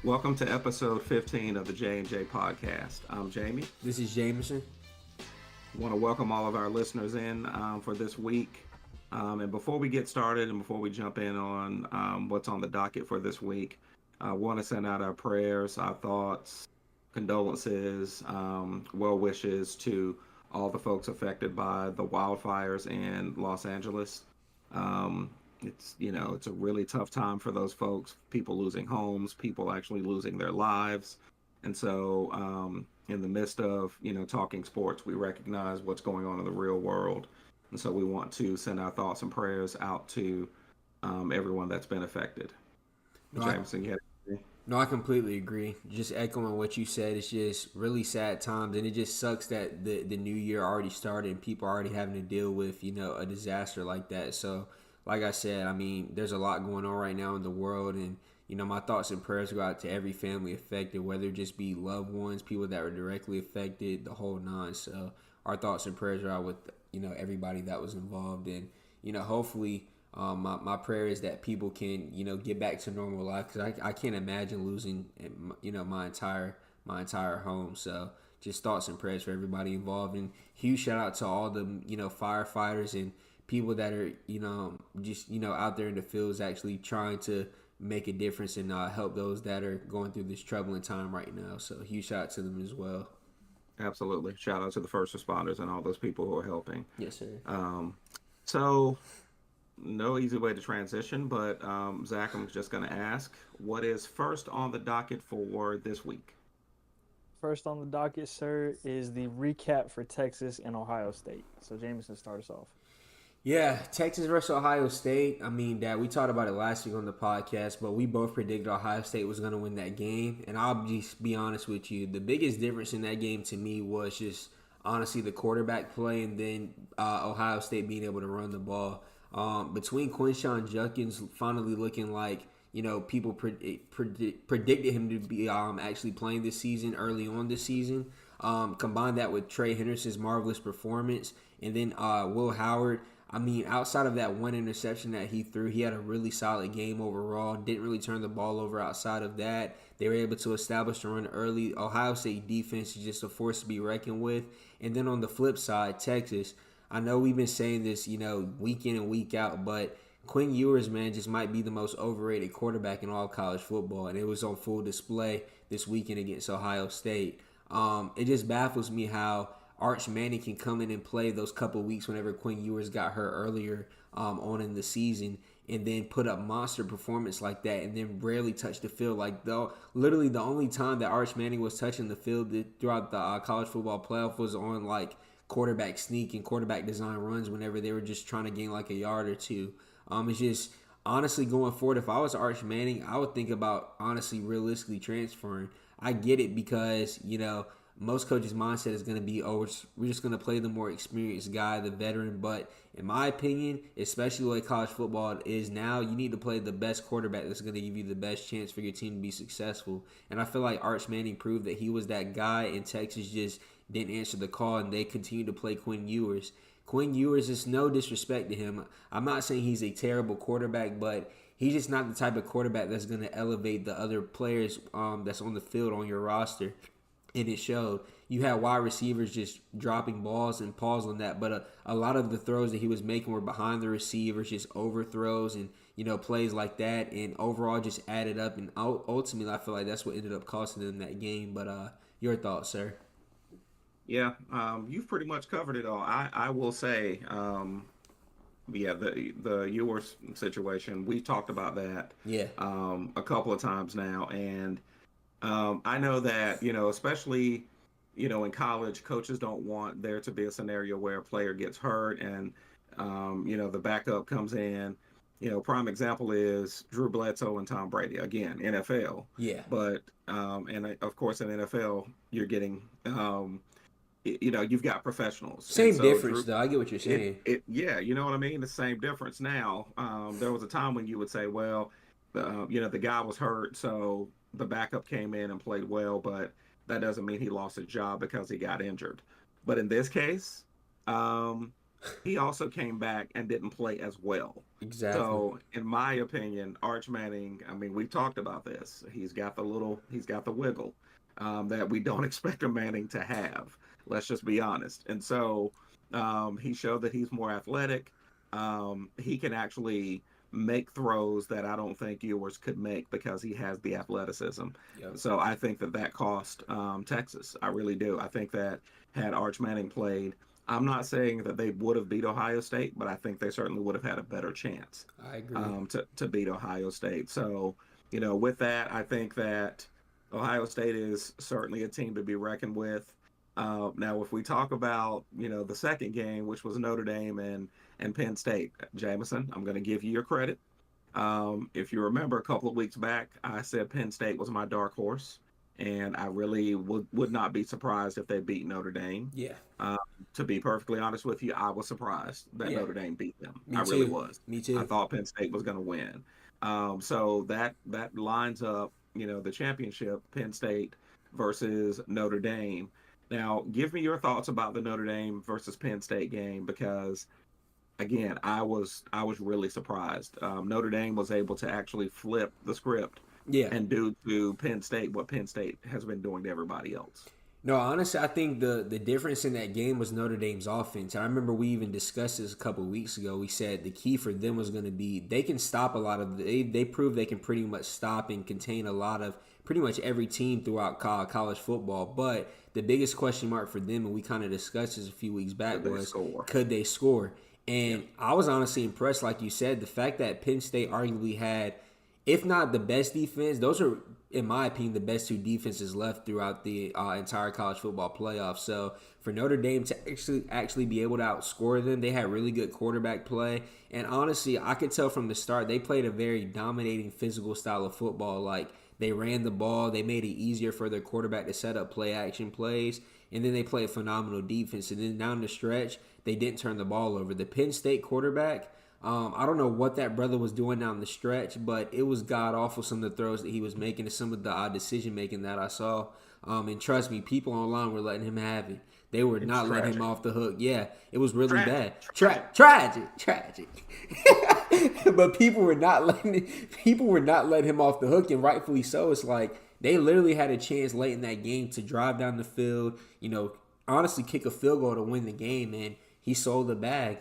Welcome to episode 15 of the J&J Podcast. I'm Jamie. This is Jameson. I want to welcome all of our listeners in for this week. And before we get started and before we jump in on what's on the docket for this week, I want to send out our prayers, our thoughts, condolences, well wishes to all the folks affected by the wildfires in Los Angeles. It's a really tough time for those folks, people losing homes, people actually losing their lives. And so in the midst of, talking sports, we recognize what's going on in the real world. And so we want to send our thoughts and prayers out to everyone that's been affected. Jameson, you had anything? No, I completely agree. Just echoing what you said, it's just really sad times, and it just sucks that the new year already started and people are already having to deal with, a disaster like that. So, like I said, there's a lot going on right now in the world, and, my thoughts and prayers go out to every family affected, whether it just be loved ones, people that were directly affected, the whole nine. So, our thoughts and prayers are out with, everybody that was involved, and, hopefully, my prayer is that people can, get back to normal life, because I can't imagine losing, my entire home. So just thoughts and prayers for everybody involved, and huge shout out to all the, firefighters and people that are, just, out there in the fields actually trying to make a difference and help those that are going through this troubling time right now. So huge shout out to them as well. Absolutely. Shout out to the first responders and all those people who are helping. Yes, sir. So no easy way to transition, but Zach, I'm just going to ask, what is first on the docket for this week? First on the docket, sir, is the recap for Texas and Ohio State. So Jameson, start us off. Yeah, Texas versus Ohio State. Dad, we talked about it last week on the podcast, but we both predicted Ohio State was going to win that game. And I'll just be honest with you, the biggest difference in that game to me was just honestly the quarterback play, and then Ohio State being able to run the ball. Between Quinshon Judkins finally looking like, people predicted him to be actually playing this season, early on this season, combine that with Trey Henderson's marvelous performance, and then Will Howard. Outside of that one interception that he threw, he had a really solid game overall. Didn't really turn the ball over outside of that. They were able to establish the run early. Ohio State defense is just a force to be reckoned with. And then on the flip side, Texas, I know we've been saying this, week in and week out, but Quinn Ewers, man, just might be the most overrated quarterback in all college football, and it was on full display this weekend against Ohio State. It just baffles me how Arch Manning can come in and play those couple weeks whenever Quinn Ewers got hurt earlier on in the season, and then put up monster performance like that, and then rarely touch the field. Literally the only time that Arch Manning was touching the field throughout the college football playoff was on quarterback sneak and quarterback design runs whenever they were just trying to gain a yard or two. It's just honestly going forward, if I was Arch Manning, I would think about honestly realistically transferring. I get it because, most coaches' mindset is going to be, we're just going to play the more experienced guy, the veteran. But in my opinion, especially the way college football is now, you need to play the best quarterback that's going to give you the best chance for your team to be successful. And I feel like Arch Manning proved that he was that guy, and Texas just didn't answer the call, and they continued to play Quinn Ewers. Quinn Ewers, is no disrespect to him. I'm not saying he's a terrible quarterback, but he's just not the type of quarterback that's going to elevate the other players that's on the field on your roster. And it showed. You had wide receivers just dropping balls and pause on that, but a lot of the throws that he was making were behind the receivers, just overthrows and plays like that, and overall just added up. And ultimately, I feel like that's what ended up costing them that game. But your thoughts, sir? Yeah, you've pretty much covered it all. I will say, the Ewers situation, we've talked about that a couple of times now, and I know that, especially, in college, coaches don't want there to be a scenario where a player gets hurt and, the backup comes in. Prime example is Drew Bledsoe and Tom Brady. Again, NFL. Yeah. But, and of course, in NFL, you're getting, you've got professionals. Same difference, though. I get what you're saying. Yeah, you know what I mean? The same difference now. There was a time when you would say, well, the guy was hurt, so the backup came in and played well, but that doesn't mean he lost his job because he got injured. But in this case, he also came back and didn't play as well. Exactly. So, in my opinion, Arch Manning, I mean, we talked about this. He's got the wiggle that we don't expect a Manning to have. Let's just be honest. And so, he showed that he's more athletic. He can actually make throws that I don't think Ewers could make because he has the athleticism. Yep. So I think that cost Texas. I really do. I think that had Arch Manning played, I'm not saying that they would have beat Ohio State, but I think they certainly would have had a better chance. I agree. To beat Ohio State. So, with that, I think that Ohio State is certainly a team to be reckoned with. Now, if we talk about, the second game, which was Notre Dame and Penn State, Jameson, I'm going to give you your credit. If you remember a couple of weeks back, I said Penn State was my dark horse, and I really would not be surprised if they beat Notre Dame. Yeah. To be perfectly honest with you, I was surprised that Notre Dame beat them. Me I too. really was. Me too. I thought Penn State was going to win. So that lines up, the championship, Penn State versus Notre Dame. Now, give me your thoughts about the Notre Dame versus Penn State game because, again, I was really surprised. Notre Dame was able to actually flip the script and do to Penn State what Penn State has been doing to everybody else. No, honestly, I think the difference in that game was Notre Dame's offense. I remember we even discussed this a couple of weeks ago. We said the key for them was going to be they can stop a lot of they proved they can pretty much stop and contain a lot of pretty much every team throughout college football. But the biggest question mark for them, and we kind of discussed this a few weeks back, was could they score? And I was honestly impressed, like you said, the fact that Penn State arguably had, if not the best defense, those are, in my opinion, the best two defenses left throughout the entire college football playoff. So for Notre Dame to actually be able to outscore them, they had really good quarterback play. And honestly, I could tell from the start they played a very dominating physical style of football. Like they ran the ball, they made it easier for their quarterback to set up play action plays, and then they played phenomenal defense. And then down the stretch, they didn't turn the ball over. The Penn State quarterback, I don't know what that brother was doing down the stretch, but it was god-awful, some of the throws that he was making and some of the decision-making that I saw. And trust me, people online were letting him have it. They were not letting him off the hook. Yeah, it was really bad. Tragic. But people were not letting him off the hook, and rightfully so. It's like they literally had a chance late in that game to drive down the field, honestly kick a field goal to win the game, and he sold the bag.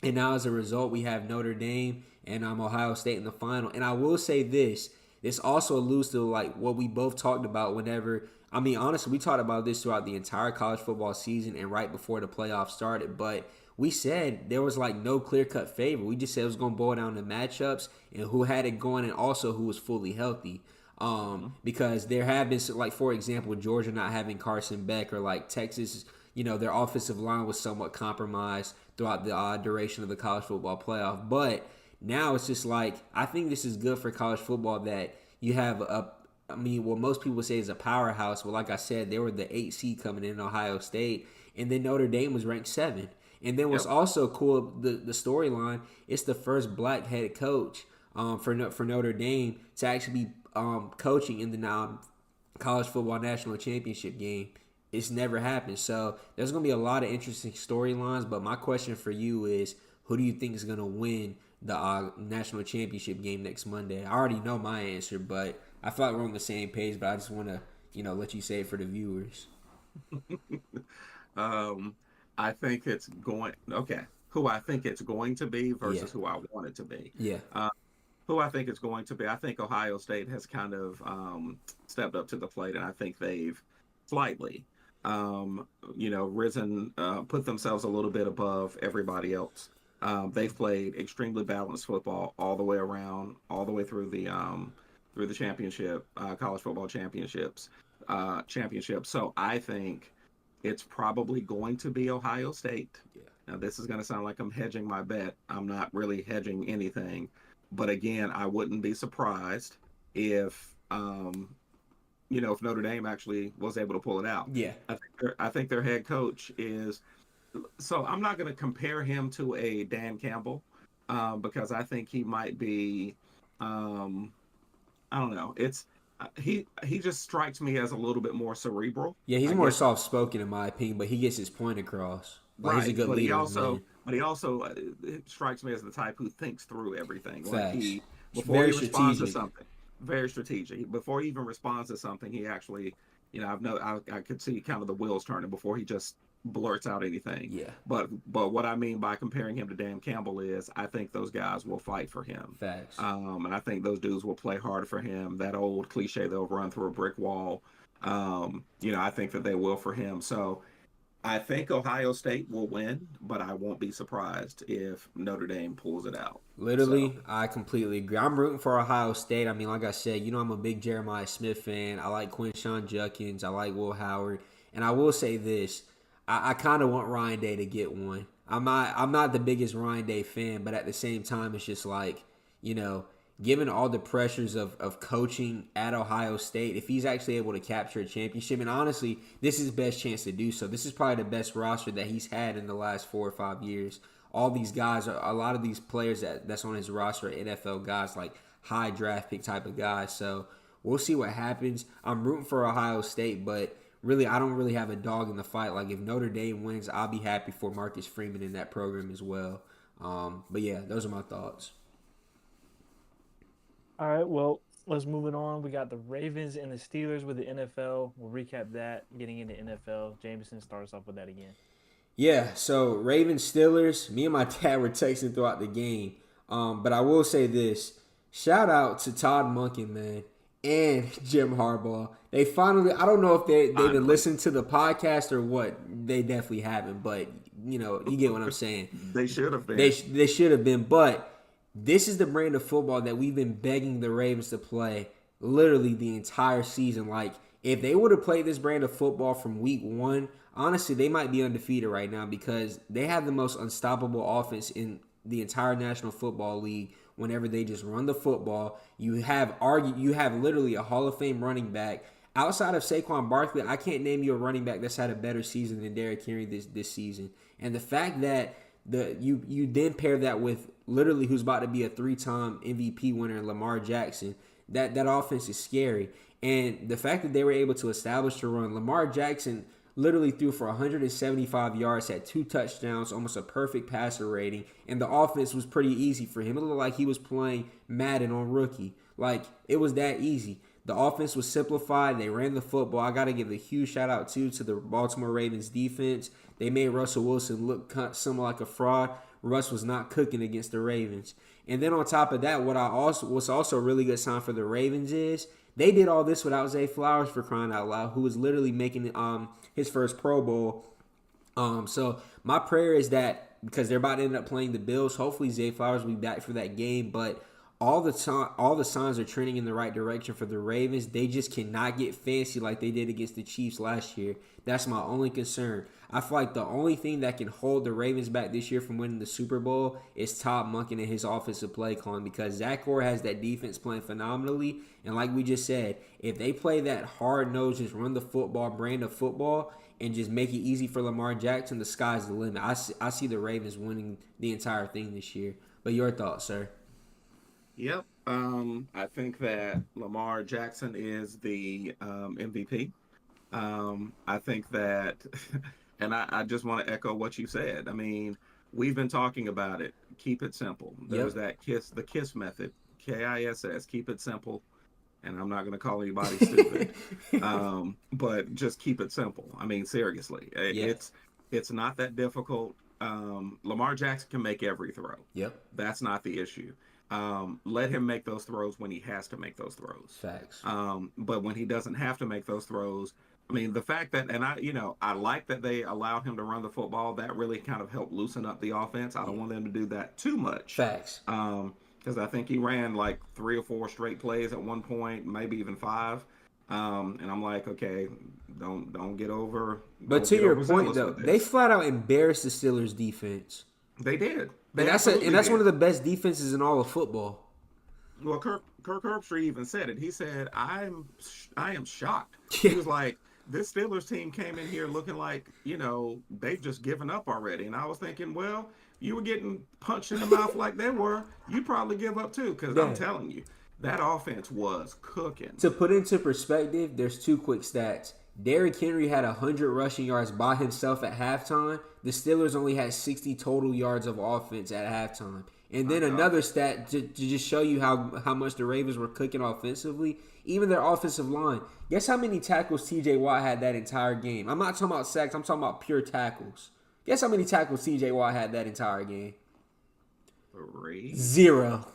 And now as a result, we have Notre Dame and Ohio State in the final. And I will say this also alludes to like what we both talked about honestly, we talked about this throughout the entire college football season and right before the playoffs started. But we said there was like no clear-cut favor. We just said it was going to boil down to matchups and who had it going and also who was fully healthy. Because there have been, like, for example, Georgia not having Carson Beck, or like Texas, their offensive line was somewhat compromised throughout the duration of the college football playoff. But now it's just like, I think this is good for college football that you have what most people say is a powerhouse. But like I said, they were the 8 seed coming in Ohio State, and then Notre Dame was ranked 7. And then what's also cool, the storyline, it's the first black head coach for Notre Dame to actually be coaching in the college football national championship game. It's never happened. So there's going to be a lot of interesting storylines. But my question for you is, who do you think is going to win the national championship game next Monday? I already know my answer, but I feel like we're on the same page. But I just want to, let you say it for the viewers. I think it's going who I think it's going to be versus who I want it to be. Yeah. Who I think it's going to be. I think Ohio State has kind of stepped up to the plate, and I think they've slightly risen, put themselves a little bit above everybody else. They've played extremely balanced football all the way around, all the way through the championship, college football championships. So I think it's probably going to be Ohio State. Yeah. Now, this is going to sound like I'm hedging my bet. I'm not really hedging anything. But again, I wouldn't be surprised if if Notre Dame actually was able to pull it out. Yeah. I think their head coach is. So I'm not going to compare him to a Dan Campbell because I think he might be. I don't know. He just strikes me as a little bit more cerebral. Yeah, he's more soft spoken in my opinion, but he gets his point across. Like, he's a good leader, man. But he also strikes me as the type who thinks through everything. Facts. Like before Very he responds to strategic. something, very strategic. Before he even responds to something, he actually, I could see kind of the wheels turning before he just blurts out anything. Yeah. But what I mean by comparing him to Dan Campbell is I think those guys will fight for him. Facts. And I think those dudes will play hard for him. That old cliche, they'll run through a brick wall. I think that they will for him. So I think Ohio State will win, but I won't be surprised if Notre Dame pulls it out. Literally, I completely agree. I'm rooting for Ohio State. I mean, like I said, I'm a big Jeremiah Smith fan. I like Quinshon Judkins. I like Will Howard. And I will say this. I kind of want Ryan Day to get one. I'm not the biggest Ryan Day fan, but at the same time, it's just like, given all the pressures of coaching at Ohio State, if he's actually able to capture a championship, and honestly, this is his best chance to do so. This is probably the best roster that he's had in the last 4 or 5 years. All these guys, a lot of these players that's on his roster are NFL guys, like high draft pick type of guys. So we'll see what happens. I'm rooting for Ohio State, but really, I don't really have a dog in the fight. Like, if Notre Dame wins, I'll be happy for Marcus Freeman in that program as well. But yeah, those are my thoughts. All right, well, let's move it on. We got the Ravens and the Steelers with the NFL. We'll recap that, getting into NFL. Jameson, start us off with that again. Yeah, so Ravens, Steelers, me and my dad were texting throughout the game. But I will say this. Shout out to Todd Monken, man, and Jim Harbaugh. They finally, I don't know if they've been listening to the podcast or what. They definitely haven't, but, you get what I'm saying. They should have been. They should have been, but this is the brand of football that we've been begging the Ravens to play literally the entire season. Like, if they would have played this brand of football from week 1, honestly, they might be undefeated right now because they have the most unstoppable offense in the entire National Football League. Whenever they just run the football, you have literally a Hall of Fame running back. Outside of Saquon Barkley, I can't name you a running back that's had a better season than Derrick Henry this season. And the fact that you then pair that with literally who's about to be a 3-time MVP winner, Lamar Jackson, that offense is scary. And the fact that they were able to establish the run, Lamar Jackson literally threw for 175 yards, had 2 touchdowns, almost a perfect passer rating, and the offense was pretty easy for him. It looked like he was playing Madden on rookie. Like, it was that easy. The offense was simplified. They ran the football. I got to give a huge shout out, too, to the Baltimore Ravens defense. They made Russell Wilson look somewhat like a fraud. Russ was not cooking against the Ravens. And then on top of that, what's also a really good sign for the Ravens is they did all this without Zay Flowers, for crying out loud, who was literally making his first Pro Bowl. So my prayer is that because they're about to end up playing the Bills, hopefully Zay Flowers will be back for that game. But all the signs are trending in the right direction for the Ravens. They just cannot get fancy like they did against the Chiefs last year. That's my only concern. I feel like the only thing that can hold the Ravens back this year from winning the Super Bowl is Todd Monken and his offensive play calling, because Zach Orr has that defense playing phenomenally. And like we just said, if they play that hard-nosed, just run the football brand of football and just make it easy for Lamar Jackson, the sky's the limit. I see the Ravens winning the entire thing this year. But your thoughts, sir? Yep. I think that Lamar Jackson is the MVP. I think that, and I just want to echo what you said. I mean, we've been talking about it. Keep it simple. There's the KISS method, KISS. Keep it simple. And I'm not going to call anybody stupid, but just keep it simple. I mean, seriously, it's not that difficult. Lamar Jackson can make every throw. Yep. That's not the issue. Let him make those throws when he has to make those throws. Facts. But when he doesn't have to make those throws, I mean, the fact that, and I like that they allowed him to run the football. That really kind of helped loosen up the offense. I don't want them to do that too much. Facts. Because I think he ran like 3 or 4 straight plays at one point, maybe even 5. And I'm like, okay, don't get over. But to your point, though, they flat out embarrassed the Steelers' defense. They did. And that's one of the best defenses in all of football. Well, Kirk Herbstreit even said it. He said, I am shocked. He was like, this Steelers team came in here looking like, they've just given up already. And I was thinking, well, you were getting punched in the mouth like they were. You'd probably give up too, because I'm telling you, that offense was cooking. To put into perspective, there's 2 quick stats. Derrick Henry had 100 rushing yards by himself at halftime. The Steelers only had 60 total yards of offense at halftime. And then another stat to just show you how much the Ravens were cooking offensively, even their offensive line. Guess how many tackles T.J. Watt had that entire game? I'm not talking about sacks. I'm talking about pure tackles. Guess how many tackles T.J. Watt had that entire game? 3. 0.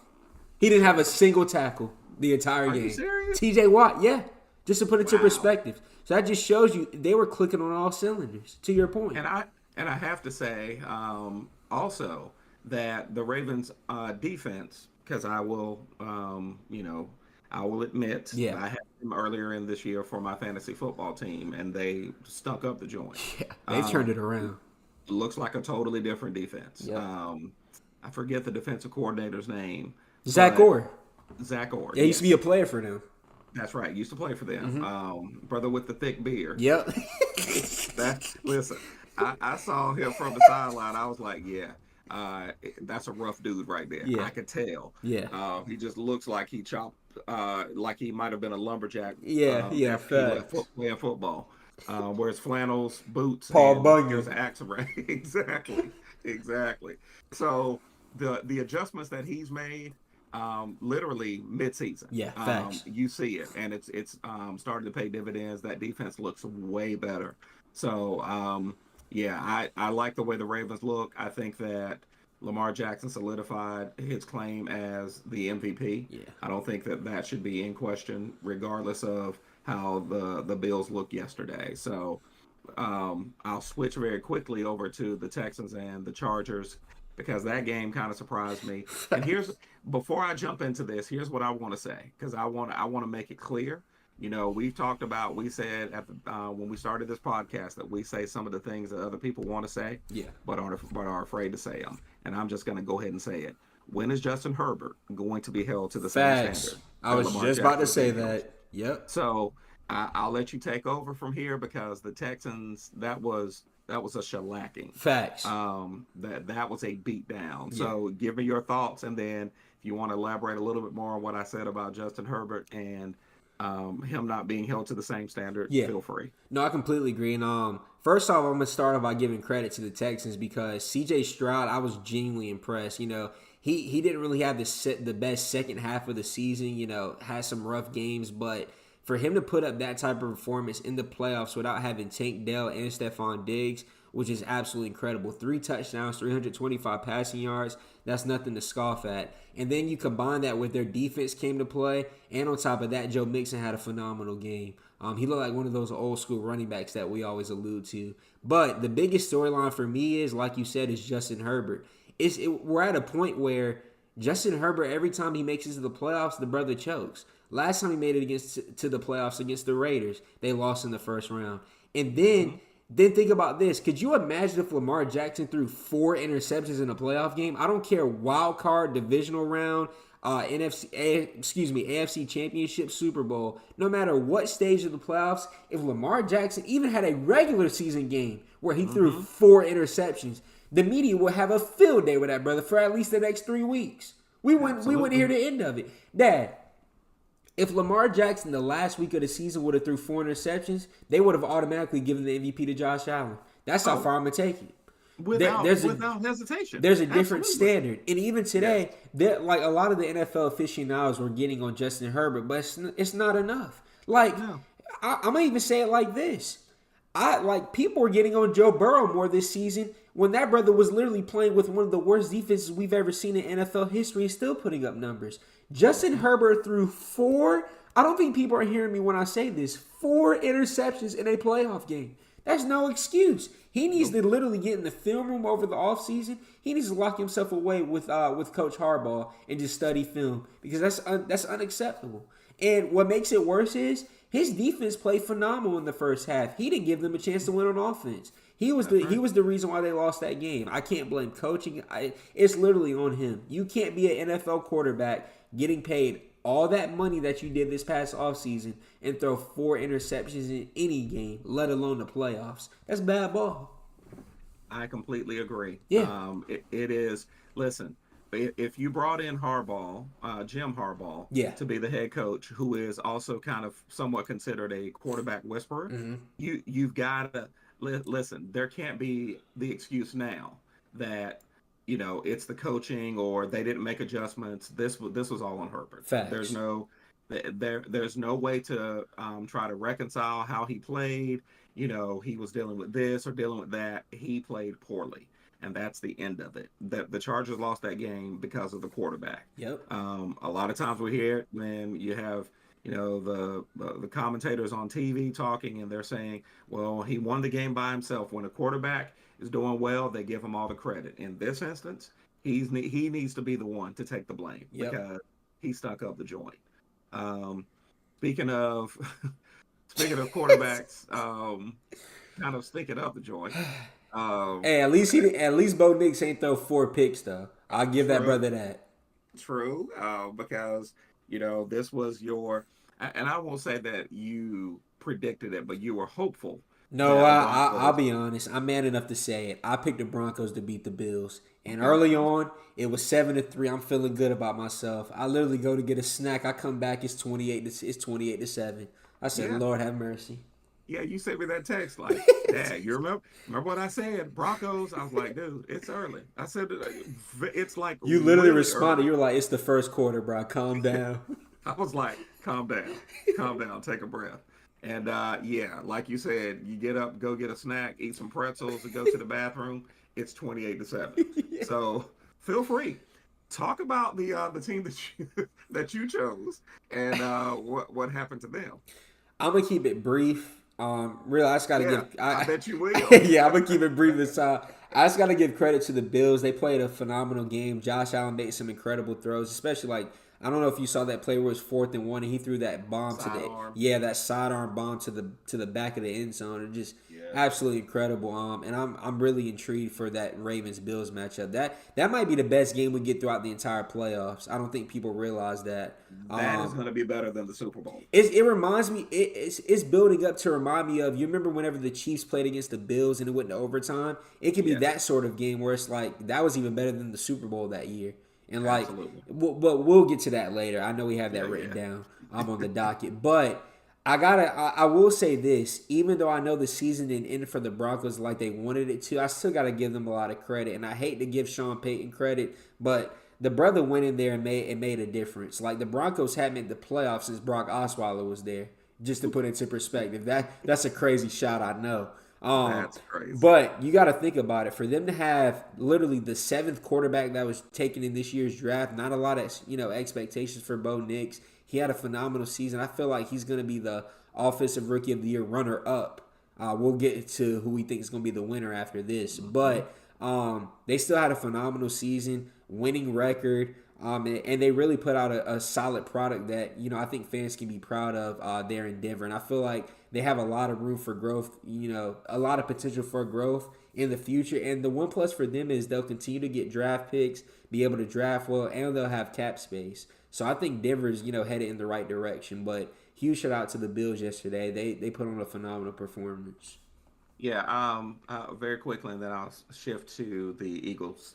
He didn't have a single tackle the entire game. Are you serious? T.J. Watt, yeah. Just to put it to perspective. So that just shows you they were clicking on all cylinders, to your point. And I have to say also that the Ravens defense, because I will admit I had them earlier in this year for my fantasy football team, and they stunk up the joint. Yeah, they turned it around. Looks like a totally different defense. Yep. I forget the defensive coordinator's name. Zach Orr. Zach Orr. Yeah, he used to be a player for them. That's right. Used to play for them. Brother with the thick beard. Yep. Listen, I saw him from the sideline. I was like, that's a rough dude right there. Yeah. I could tell. Yeah. He just looks like he chopped, like he might have been a lumberjack. Playing football. Wears flannels, boots. Paul Bunyan. Axe right. Exactly. So the adjustments that he's made, literally mid-season. Yeah, facts. You see it, and it's starting to pay dividends. That defense looks way better. So, I like the way the Ravens look. I think that Lamar Jackson solidified his claim as the MVP. Yeah. I don't think that should be in question, regardless of how the Bills looked yesterday. So, I'll switch very quickly over to the Texans and the Chargers, because that game kind of surprised me. And before I jump into this, here's what I want to say, because I want to make it clear. We said when we started this podcast that we say some of the things that other people want to say, but are afraid to say them. And I'm just going to go ahead and say it. When is Justin Herbert going to be held to the same standard? I was just about to say that. Yep. So I'll let you take over from here, because the Texans, that was a shellacking. Facts. That was a beatdown. Yeah. So give me your thoughts, and then if you want to elaborate a little bit more on what I said about Justin Herbert and him not being held to the same standard, feel free. No, I completely agree. And first off, I'm gonna start off by giving credit to the Texans, because C.J. Stroud, I was genuinely impressed. He didn't really have the best second half of the season. Had some rough games, but for him to put up that type of performance in the playoffs without having Tank Dell and Stephon Diggs, which is absolutely incredible. 3 touchdowns, 325 passing yards. That's nothing to scoff at. And then you combine that with their defense came to play, and on top of that, Joe Mixon had a phenomenal game. He looked like one of those old school running backs that we always allude to. But the biggest storyline for me is, like you said, is Justin Herbert. We're at a point where Justin Herbert, every time he makes it to the playoffs, the brother chokes. Last time he made it to the playoffs against the Raiders, they lost in the first round. And then think about this. Could you imagine if Lamar Jackson threw 4 interceptions in a playoff game? I don't care, wild card, divisional round, AFC Championship, Super Bowl. No matter what stage of the playoffs, if Lamar Jackson even had a regular season game where he threw 4 interceptions, the media will have a field day with that brother for at least the next 3 weeks. We wouldn't hear the end of it. Dad, if Lamar Jackson the last week of the season would have threw 4 interceptions, they would have automatically given the MVP to Josh Allen. That's how far I'm going to take it. Without hesitation. There's a different standard. And even today, like a lot of the NFL aficionados were getting on Justin Herbert, but it's not enough. I'm going to even say it like this. People were getting on Joe Burrow more this season when that brother was literally playing with one of the worst defenses we've ever seen in NFL history and still putting up numbers. Justin Herbert threw 4, I don't think people are hearing me when I say this, 4 interceptions in a playoff game. That's no excuse. He needs to literally get in the film room over the offseason. He needs to lock himself away with Coach Harbaugh and just study film, because that's unacceptable. And what makes it worse is his defense played phenomenal in the first half. He didn't give them a chance to win on offense. He was the reason why they lost that game. I can't blame coaching. It's literally on him. You can't be an NFL quarterback getting paid all that money that you did this past offseason and throw 4 interceptions in any game, let alone the playoffs. That's bad ball. I completely agree. Yeah. It is. Listen, if you brought in Harbaugh, Jim Harbaugh, Yeah. to be the head coach, who is also kind of somewhat considered a quarterback whisperer, Mm-hmm. you've got to listen. There can't be the excuse now that it's the coaching or they didn't make adjustments. This was all on Herbert. Facts. There's no way to try to reconcile how he played. He was dealing with this or dealing with that. He played poorly, and that's the end of it. The Chargers lost that game because of the quarterback. Yep. A lot of times we hear it when you have the commentators on TV talking, and they're saying, well, he won the game by himself. When a quarterback is doing well, they give him all the credit. In this instance, he needs to be the one to take the blame because he stuck up the joint. Speaking of quarterbacks, kind of stinking up the joint. Hey, at least Bo Nix ain't throw 4 picks though. I'll give that brother that. True, because this was your, and I won't say that you predicted it, but you were hopeful. No, I'll be honest. I'm man enough to say it. I picked the Broncos to beat the Bills, and early on it was 7-3. I'm feeling good about myself. I literally go to get a snack. I come back. It's 28-7. I said, Lord have mercy. Yeah, you sent me that text like, Dad, you remember what I said? Broncos. I was like, dude, it's early. I said it's like you literally really responded. Early. You were like, it's the first quarter, bro. Calm down. I was like, calm down, take a breath. And like you said, you get up, go get a snack, eat some pretzels, and go to the bathroom. It's 28-7. So feel free. Talk about the team that you chose and what happened to them. I'm gonna keep it brief. Really, I just gotta give. I bet you will. Yeah, I'm gonna keep it brief this time. I just gotta give credit to the Bills. They played a phenomenal game. Josh Allen made some incredible throws, especially I don't know if you saw that play where it was 4th and 1 and he threw that bomb that sidearm bomb to the back of the end zone. It just absolutely incredible. And I'm really intrigued for that Ravens Bills matchup. That might be the best game we get throughout the entire playoffs. I don't think people realize that. That is going to be better than the Super Bowl. It reminds me. It's building up to remind me of, you remember whenever the Chiefs played against the Bills and it went to overtime. It could be that sort of game where it's like that was even better than the Super Bowl that year. And we'll get to that later. I know we have that written down. I'm on the docket, but I will say this: even though I know the season didn't end for the Broncos like they wanted it to, I still gotta give them a lot of credit. And I hate to give Sean Payton credit, but the brother went in there and made a difference. Like the Broncos hadn't made the playoffs since Brock Osweiler was there. Just to put into perspective, that's a crazy shot, I know. That's crazy. But you got to think about it. For them to have literally the 7th quarterback that was taken in this year's draft, not a lot of expectations for Bo Nix. He had a phenomenal season. I feel like he's going to be the Offensive Rookie of the Year runner-up. We'll get to who we think is going to be the winner after this. But they still had a phenomenal season, winning record. And they really put out a solid product that, I think fans can be proud of there in Denver. And I feel like they have a lot of room for growth, a lot of potential for growth in the future. And the one plus for them is they'll continue to get draft picks, be able to draft well, and they'll have cap space. So I think Denver's, headed in the right direction. But huge shout out to the Bills yesterday. They put on a phenomenal performance. Yeah, very quickly, and then I'll shift to the Eagles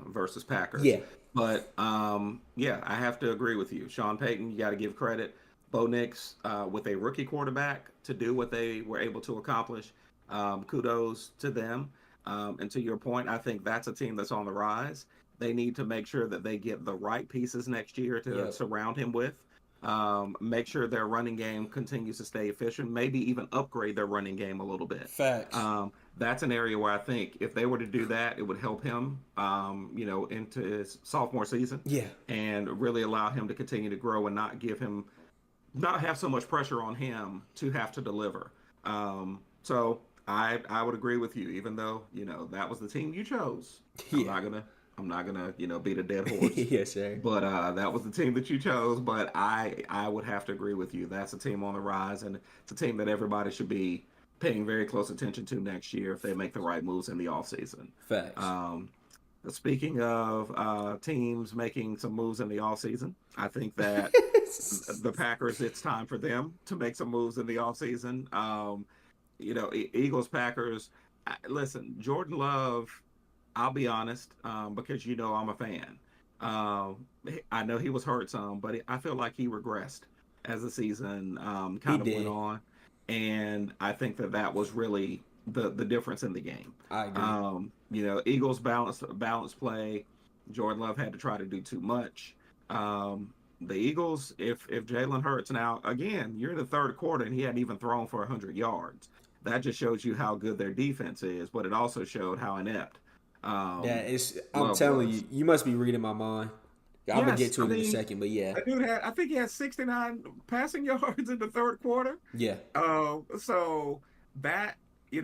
versus Packers. Yeah. But, I have to agree with you. Sean Payton, you got to give credit. Bo Nix, with a rookie quarterback, to do what they were able to accomplish, kudos to them. And to your point, I think that's a team that's on the rise. They need to make sure that they get the right pieces next year to surround him with. Make sure their running game continues to stay efficient, maybe even upgrade their running game a little bit. Facts. That's an area where I think if they were to do that, it would help him, into his sophomore season. Yeah. And really allow him to continue to grow and not have so much pressure on him to have to deliver. So I would agree with you, even though, that was the team you chose. Yeah. I'm not gonna, beat a dead horse. Yes, sir. But that was the team that you chose. But I would have to agree with you. That's a team on the rise, and it's a team that everybody should be paying very close attention to next year if they make the right moves in the offseason. Facts. Speaking of teams making some moves in the offseason, I think that the Packers, it's time for them to make some moves in the offseason. Eagles, Packers. Listen, Jordan Love. I'll be honest, because I'm a fan. I know he was hurt some, but I feel like he regressed as the season kind of went on, and I think that was really the difference in the game. I agree. Eagles balance play. Jordan Love had to try to do too much. The Eagles, if Jalen Hurts now again, you're in the third quarter and he hadn't even thrown for 100 yards. That just shows you how good their defense is, but it also showed how inept. I'm telling you, you must be reading my mind. I'm gonna get to it in a second, but yeah, dude I think he had 69 passing yards in the third quarter. Yeah. So that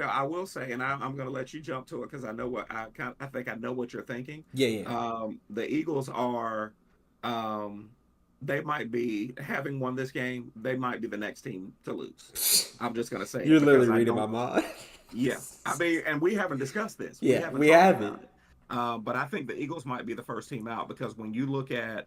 I will say, and I'm going to let you jump to it because I know I think I know what you're thinking. Yeah. The Eagles are, they might be, having won this game, they might be the next team to lose. I'm just going to say you're literally reading my mind. Yeah, I mean, and we haven't discussed this. Yeah, we haven't. But I think the Eagles might be the first team out because when you look at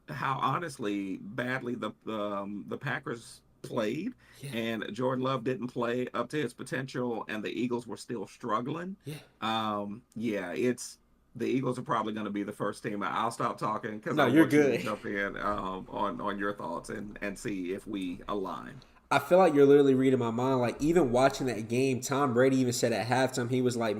how honestly badly the Packers played, and Jordan Love didn't play up to his potential, and the Eagles were still struggling. It's the Eagles are probably going to be the first team. I'll stop talking because you're good. You to jump in on your thoughts and see if we align. I feel like you're literally reading my mind. Like, even watching that game, Tom Brady even said at halftime, he was like,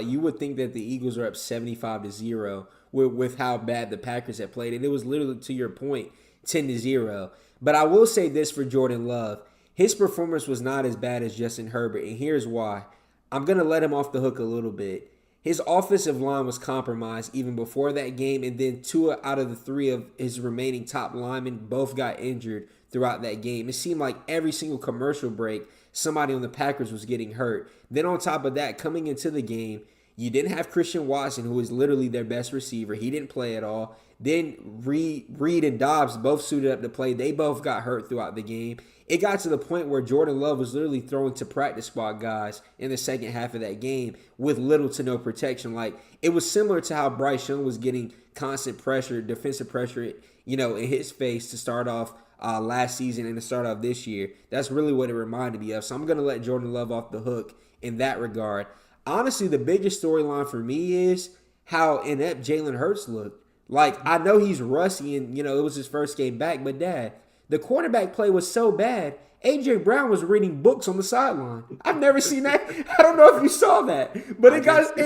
you would think that the Eagles are up 75-0 with how bad the Packers had played. And it was literally, to your point, 10-0. But I will say this for Jordan Love. His performance was not as bad as Justin Herbert, and here's why. I'm going to let him off the hook a little bit. His offensive line was compromised even before that game, and then 2 out of the 3 of his remaining top linemen both got injured throughout that game. It seemed like every single commercial break, somebody on the Packers was getting hurt. Then on top of that, coming into the game, you didn't have Christian Watson, who was literally their best receiver. He didn't play at all. Then Reed and Dobbs both suited up to play. They both got hurt throughout the game. It got to the point where Jordan Love was literally throwing to practice squad guys in the second half of that game with little to no protection. Like, it was similar to how Bryce Young was getting constant pressure, defensive pressure, in his face to start off last season and to start off this year. That's really what it reminded me of. So I'm going to let Jordan Love off the hook in that regard. Honestly, the biggest storyline for me is how inept Jalen Hurts looked. Like, I know he's rusty and, it was his first game back, but Dad, the quarterback play was so bad, A.J. Brown was reading books on the sideline. I've never seen that. I don't know if you saw that, but it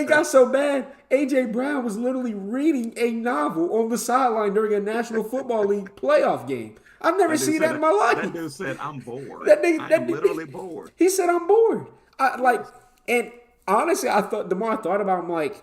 got so bad, A.J. Brown was literally reading a novel on the sideline during a National Football League playoff game. I've never seen that in my life. That dude said, I'm bored. I'm literally bored. He said, I'm bored. And honestly, the more I thought about him, like,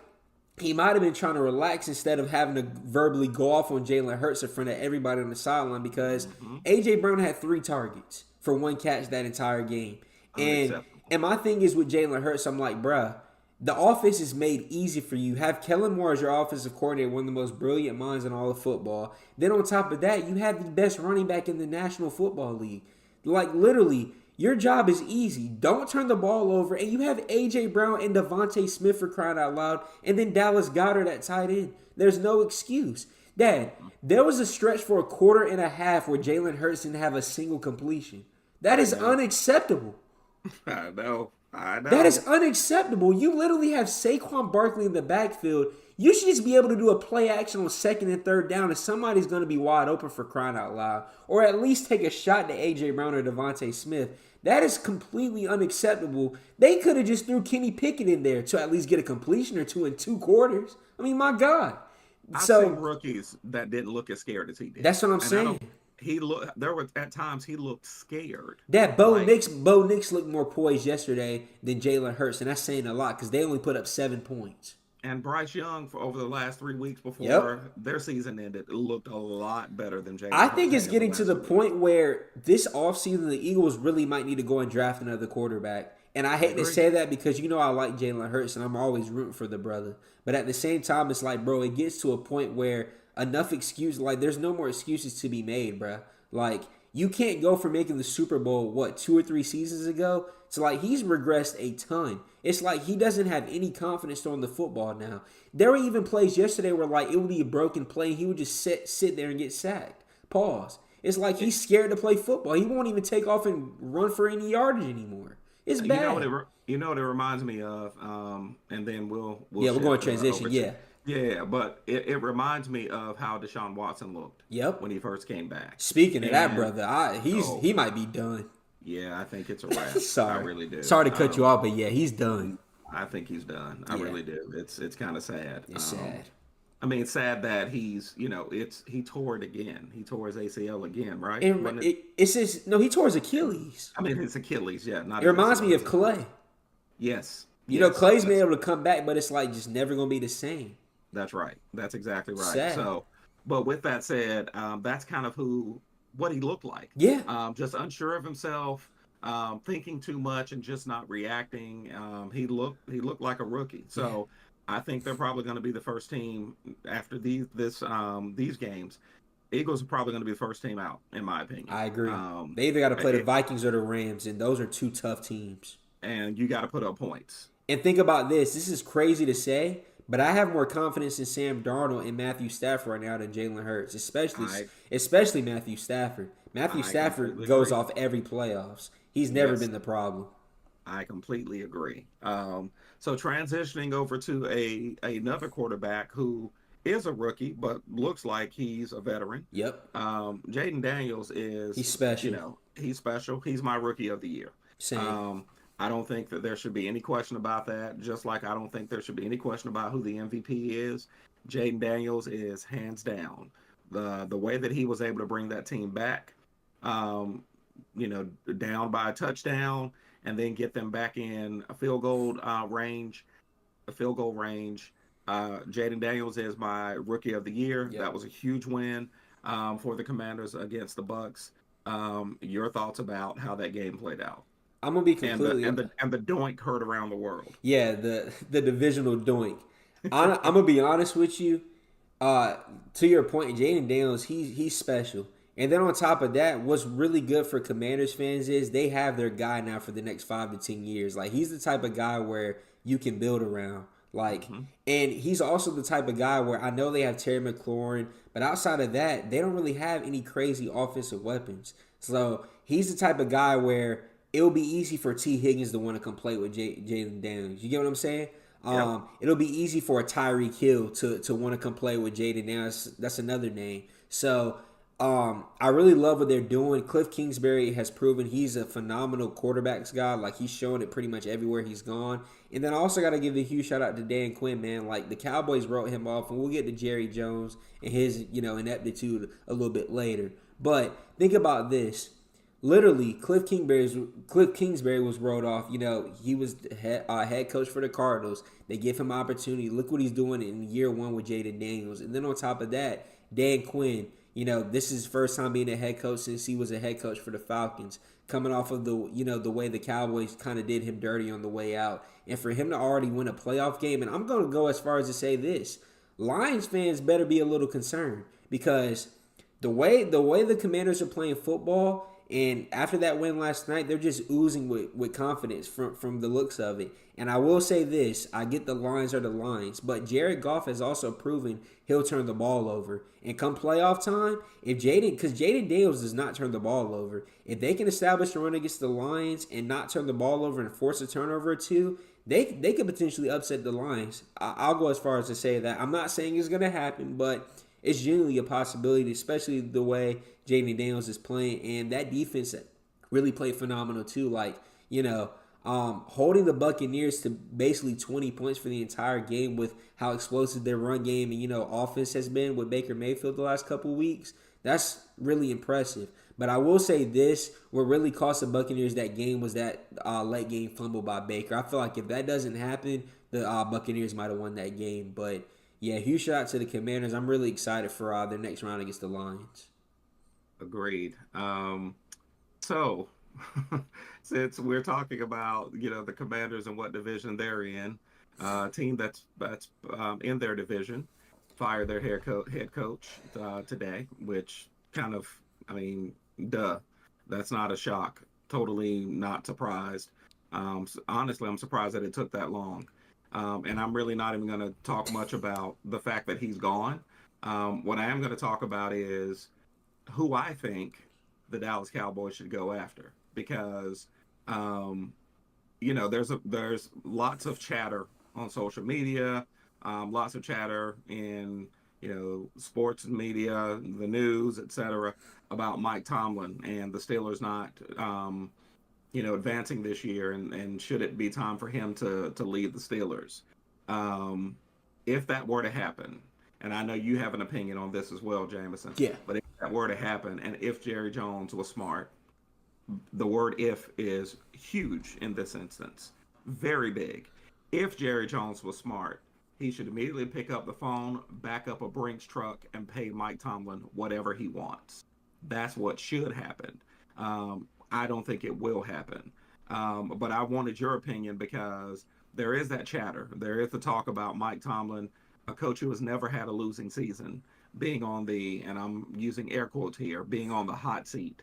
he might have been trying to relax instead of having to verbally go off on Jalen Hurts in front of everybody on the sideline because A.J. Brown had 3 targets for 1 catch that entire game. And my thing is with Jalen Hurts, I'm like, bruh, the offense is made easy for you. Have Kellen Moore as your offensive coordinator, one of the most brilliant minds in all of football. Then on top of that, you have the best running back in the National Football League. Like, literally, your job is easy. Don't turn the ball over. And you have A.J. Brown and Devontae Smith for crying out loud. And then Dallas Goedert at tight end. There's no excuse. Dad, there was a stretch for a quarter and a half where Jalen Hurts didn't have a single completion. That is unacceptable. I know. That is unacceptable. You literally have Saquon Barkley in the backfield. You should just be able to do a play action on 2nd and 3rd down and somebody's going to be wide open for crying out loud. Or at least take a shot to A.J. Brown or Devontae Smith. That is completely unacceptable. They could have just threw Kenny Pickett in there to at least get a completion or 2 in 2 quarters. I mean, my God. I've seen rookies that didn't look as scared as he did. That's what I'm saying. There were at times he looked scared. That Bo Nix looked more poised yesterday than Jalen Hurts, and that's saying a lot because they only put up 7 points. And Bryce Young, for over the last 3 weeks before their season ended, looked a lot better than Jalen Hurts. I think it's getting to the point where this offseason the Eagles really might need to go and draft another quarterback. And I hate to say that because I like Jalen Hurts and I'm always rooting for the brother. But at the same time, it's like, bro, it gets to a point where enough excuse, like there's no more excuses to be made, bro. Like, you can't go from making the Super Bowl, 2 or 3 seasons ago, to like he's regressed a ton. It's like he doesn't have any confidence throwing the football now. There were even plays yesterday where like it would be a broken play and he would just sit there and get sacked. Pause. It's like he's scared to play football. He won't even take off and run for any yardage anymore. It's bad. You know what it reminds me of, and then we'll we're going to transition. Yeah, but it reminds me of how Deshaun Watson looked Yep. when he first came back. Speaking of that, And brother, oh, he might be done. yeah, I think it's a wrap. I Sorry, really do. sorry to cut you off, but yeah, he's done. I think he's done. I Yeah, really do. It's kind of sad. it's sad. I mean, it's sad that he's, he tore it again. He tore his ACL again, right? And Wasn't it? it's just no, he tore his Achilles. I mean, his Achilles, yeah, not It his reminds me ACL, of Clay. Yes, You know, yes, Clay's been able to come back, but it's like just never gonna be the same. that's right. That's exactly right. Sad. So, but with that said, that's kind of what he looked like. Yeah. Just unsure of himself, thinking too much and just not reacting. He looked like a rookie. So I think they're probably going to be the first team after these games. Eagles are probably going to be the first team out, in my opinion. I agree. They either got to play the Vikings or the Rams, and those are two tough teams. And you got to put up points. And think about this. This is crazy to say, but I have more confidence in Sam Darnold and Matthew Stafford right now than Jalen Hurts, especially Matthew Stafford. Matthew Stafford goes off every playoffs. He's never been the problem. I completely agree. So transitioning over to another quarterback who is a rookie but looks like he's a veteran. Yep. Jaden Daniels he's special. He's special. He's my rookie of the year. Same. I don't think that there should be any question about that. Just like I don't think there should be any question about who the MVP is. Jaden Daniels is hands down. The way that he was able to bring that team back, down by a touchdown, and then get them back in a field goal range. Jaden Daniels is my rookie of the year. Yep. That was a huge win for the Commanders against the Bucks. Your thoughts about how that game played out? I'm gonna be completely and the doink heard around the world. Yeah, the divisional doink. I'm gonna be honest with you. To your point, Jaden Daniels, he's special. And then on top of that, what's really good for Commanders fans is they have their guy now for the next 5 to 10 years. Like, he's the type of guy where you can build around. Like, and he's also the type of guy where I know they have Terry McLaurin, but outside of that, they don't really have any crazy offensive weapons. So he's the type of guy where it'll be easy for T. Higgins to want to come play with Jaden Daniels. You get what I'm saying? Yep. It'll be easy for a Tyreek Hill to want to come play with Jaden Daniels. That's another name. So I really love what they're doing. Cliff Kingsbury has proven he's a phenomenal quarterbacks guy. Like, he's showing it pretty much everywhere he's gone. And then I also got to give a huge shout out to Dan Quinn, man. Like, the Cowboys wrote him off, and we'll get to Jerry Jones and his, ineptitude a little bit later. But think about this. Literally, Cliff Kingsbury was wrote off. He was head coach for the Cardinals. They give him opportunity. Look what he's doing in year one with Jaden Daniels. And then on top of that, Dan Quinn, this is his first time being a head coach since he was a head coach for the Falcons. Coming off of the way the Cowboys kind of did him dirty on the way out. And for him to already win a playoff game, and I'm going to go as far as to say this, Lions fans better be a little concerned because the way the Commanders are playing football, and after that win last night, they're just oozing with confidence from the looks of it. And I will say this, I get the Lions are the Lions, but Jared Goff has also proven he'll turn the ball over. And come playoff time, because Jaden Daniels does not turn the ball over, if they can establish a run against the Lions and not turn the ball over and force a turnover or two, they could potentially upset the Lions. I'll go as far as to say that. I'm not saying it's going to happen, but it's genuinely a possibility, especially the way Jaden Daniels is playing. And that defense really played phenomenal too. Like, holding the Buccaneers to basically 20 points for the entire game with how explosive their run game and, offense has been with Baker Mayfield the last couple weeks. That's really impressive. But I will say this, what really cost the Buccaneers that game was that late game fumble by Baker. I feel like if that doesn't happen, the Buccaneers might have won that game. But yeah, huge shout out to the Commanders. I'm really excited for their next round against the Lions. Agreed. So since we're talking about the Commanders and what division they're in, team that's in their division fired their head coach today, which kind of, duh, that's not a shock. Totally not surprised. Honestly, I'm surprised that it took that long. And I'm really not even going to talk much about the fact that he's gone. What I am going to talk about is who I think the Dallas Cowboys should go after, because there's lots of chatter on social media lots of chatter in, sports media, the news, etc., about Mike Tomlin and the Steelers not, advancing this year, and should it be time for him to lead the Steelers? If that were to happen, and I know you have an opinion on this as well, Jameson. Yeah. But if that were to happen, and if Jerry Jones was smart, the word "if" is huge in this instance, very big. If Jerry Jones was smart, he should immediately pick up the phone, back up a Brinks truck, and pay Mike Tomlin whatever he wants. That's what should happen. I don't think it will happen. But I wanted your opinion because there is that chatter. There is the talk about Mike Tomlin, a coach who has never had a losing season, being on the, and I'm using air quotes here, being on the hot seat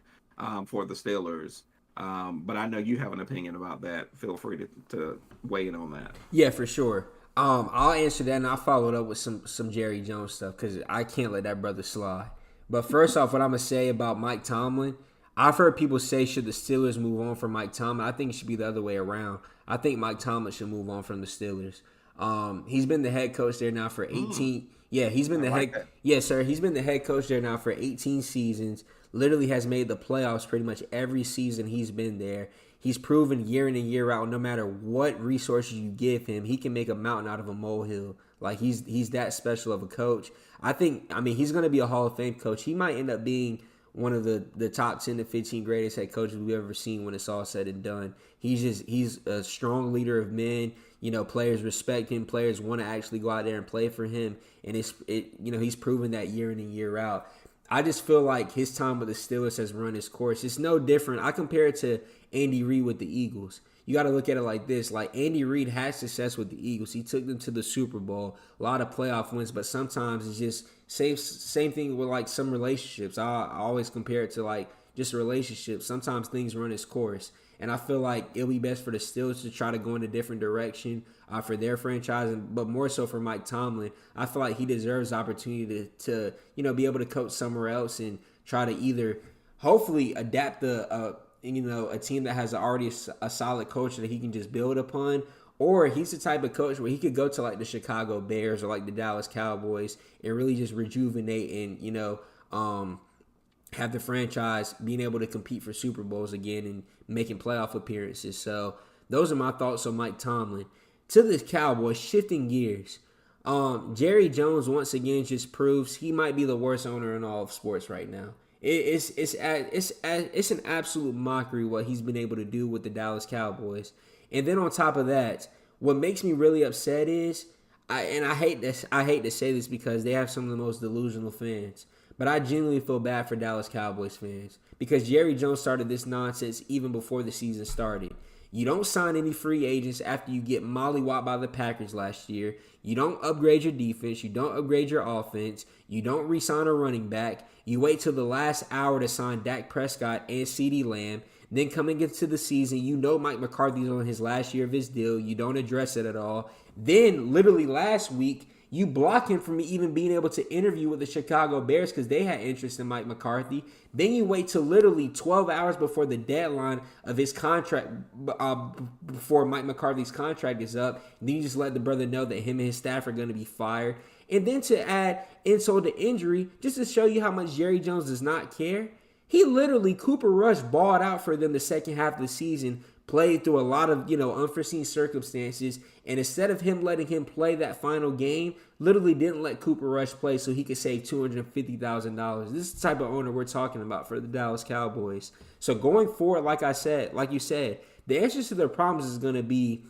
for the Steelers. But I know you have an opinion about that. Feel free to weigh in on that. Yeah, for sure. I'll answer that, and I'll follow it up with some Jerry Jones stuff because I can't let that brother slide. But first off, what I'm going to say about Mike Tomlin, I've heard people say, should the Steelers move on from Mike Tomlin? I think it should be the other way around. I think Mike Tomlin should move on from the Steelers. He's been the head coach there now for 18. Yeah, he's been the head. That. Yes, sir. He's been the head coach there now for 18 seasons. Literally has made the playoffs pretty much every season he's been there. He's proven year in and year out, no matter what resources you give him, he can make a mountain out of a molehill. Like, he's that special of a coach. I mean, he's going to be a Hall of Fame coach. He might end up being one of the top 10 to 15 greatest head coaches we've ever seen when it's all said and done. He's a strong leader of men. Players respect him. Players want to actually go out there and play for him. And he's proven that year in and year out. I just feel like his time with the Steelers has run its course. It's no different. I compare it to Andy Reid with the Eagles. You got to look at it like this. Like, Andy Reid had success with the Eagles. He took them to the Super Bowl, a lot of playoff wins, but sometimes it's just same thing with, like, some relationships. I always compare it to, like, just relationships. Sometimes things run its course. And I feel like it'll be best for the Steelers to try to go in a different direction for their franchise, but more so for Mike Tomlin. I feel like he deserves the opportunity to be able to coach somewhere else and try to either hopefully adapt a team that has already a solid coach that he can just build upon, or he's the type of coach where he could go to like the Chicago Bears or like the Dallas Cowboys and really just rejuvenate and have the franchise being able to compete for Super Bowls again and making playoff appearances. So those are my thoughts on Mike Tomlin. To the Cowboys, shifting gears, Jerry Jones once again just proves he might be the worst owner in all of sports right now. It's an absolute mockery what he's been able to do with the Dallas Cowboys. And then on top of that, what makes me really upset is, I hate to say this because they have some of the most delusional fans, but I genuinely feel bad for Dallas Cowboys fans because Jerry Jones started this nonsense even before the season started. You don't sign any free agents after you get mollywopped by the Packers last year. You don't upgrade your defense. You don't upgrade your offense. You don't re-sign a running back. You wait till the last hour to sign Dak Prescott and CeeDee Lamb. Then coming into the season, Mike McCarthy's on his last year of his deal. You don't address it at all. Then, literally last week, you block him from even being able to interview with the Chicago Bears because they had interest in Mike McCarthy. Then you wait till literally 12 hours before the deadline of his contract, before Mike McCarthy's contract is up. And then you just let the brother know that him and his staff are going to be fired. And then to add insult to injury, just to show you how much Jerry Jones does not care, he literally, Cooper Rush balled out for them the second half of the season, played through a lot of, unforeseen circumstances, and instead of him letting him play that final game, literally didn't let Cooper Rush play so he could save $250,000. This is the type of owner we're talking about for the Dallas Cowboys. So going forward, like you said, the answers to their problems is going to be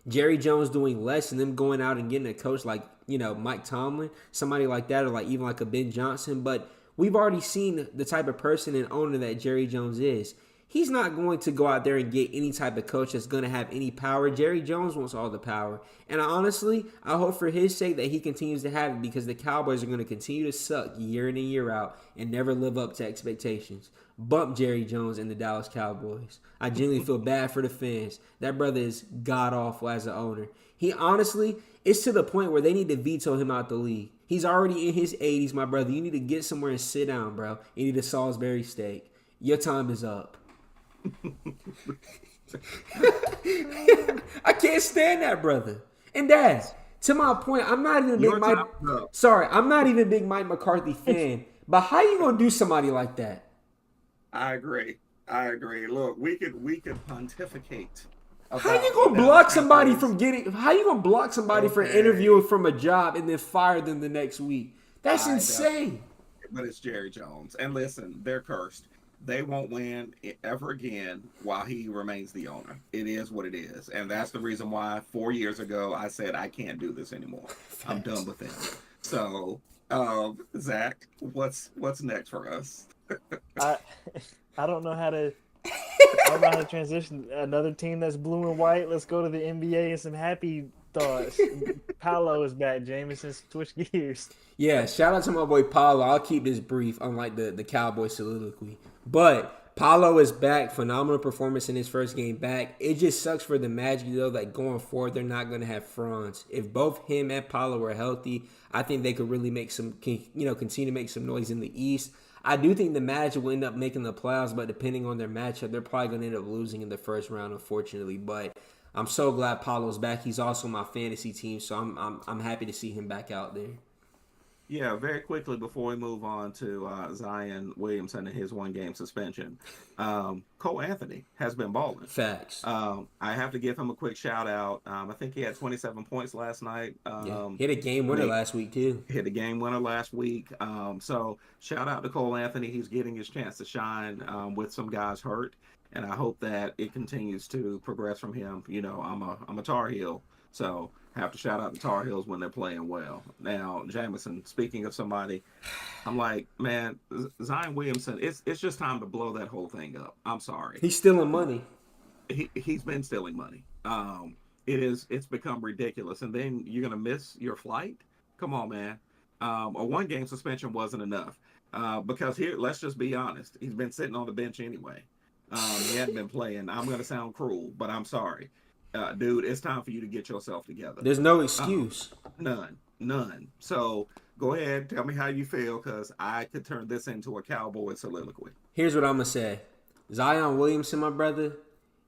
Jerry Jones doing less and them going out and getting a coach like, Mike Tomlin, somebody like that, or like even like a Ben Johnson. But we've already seen the type of person and owner that Jerry Jones is. He's not going to go out there and get any type of coach that's going to have any power. Jerry Jones wants all the power. And I hope for his sake that he continues to have it because the Cowboys are going to continue to suck year in and year out and never live up to expectations. Bump Jerry Jones and the Dallas Cowboys. I genuinely feel bad for the fans. That brother is god-awful as an owner. He honestly, it's to the point where they need to veto him out the league. He's already in his 80s, my brother. You need to get somewhere and sit down, bro. You need a Salisbury steak. Your time is up. I can't stand that brother. And Dad, To my point, I'm not even a big Your Mike. time's up. Sorry, I'm not even a big Mike McCarthy fan. But how you gonna do somebody like that? I agree. Look, we could pontificate. How you gonna block somebody from getting? How you gonna block somebody from interviewing from a job and then fire them the next week? That's insane. But it's Jerry Jones, and listen, they're cursed. They won't win ever again while he remains the owner. It is what it is, and that's the reason why 4 years ago I said I can't do this anymore. I'm done with it. So, Zach, what's next for us? I don't know how to. I don't know how to transition. Another team that's blue and white. Let's go to the NBA and some happy thoughts. Paolo is back. Jameson, switch gears. Yeah, shout out to my boy Paolo. I'll keep this brief, unlike the Cowboy soliloquy. But Paolo is back. Phenomenal performance in his first game back. It just sucks for the Magic, though, that going forward, they're not going to have Franz. If both him and Paolo were healthy, I think they could really continue to make some noise in the East. I do think the Magic will end up making the playoffs, but depending on their matchup, they're probably going to end up losing in the first round, unfortunately. But I'm so glad Paolo's back. He's also my fantasy team, so I'm happy to see him back out there. Yeah, very quickly before we move on to Zion Williamson and his one-game suspension, Cole Anthony has been balling. Facts. I have to give him a quick shout-out. I think he had 27 points last night. Hit a game winner last week, too. Hit a game winner last week. So shout-out to Cole Anthony. He's getting his chance to shine with some guys hurt, and I hope that it continues to progress from him. You know, I'm a Tar Heel, so have to shout out the Tar Heels when they're playing well. Now, Jameson, speaking of somebody, I'm like, man, Zion Williamson, it's just time to blow that whole thing up. I'm sorry. He's stealing money. He's been stealing money. It's become ridiculous. And then you're going to miss your flight? Come on, man. A one-game suspension wasn't enough. Because here, let's just be honest. He's been sitting on the bench anyway. He hadn't been playing. I'm going to sound cruel, but I'm sorry. Dude, it's time for you to get yourself together. There's no excuse. None. So go ahead, tell me how you feel, because I could turn this into a Cowboy soliloquy. Here's what I'm going to say. Zion Williamson, my brother,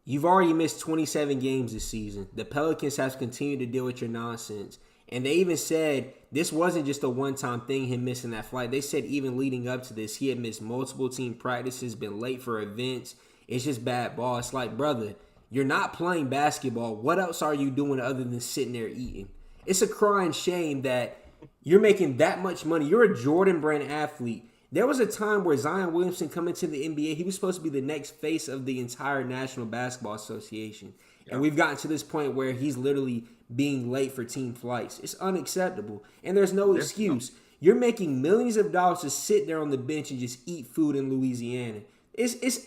you've already missed 27 games this season. The Pelicans have continued to deal with your nonsense. And they even said this wasn't just a one-time thing, him missing that flight. They said even leading up to this, he had missed multiple team practices, been late for events. It's just bad ball. It's like, brother, you're not playing basketball. What else are you doing other than sitting there eating? It's a crying shame that you're making that much money. You're a Jordan brand athlete. There was a time where Zion Williamson coming to the NBA, he was supposed to be the next face of the entire National Basketball Association. Yep. And we've gotten to this point where he's literally being late for team flights. It's unacceptable. And there's no excuse. You're making millions of dollars to sit there on the bench and just eat food in Louisiana. It's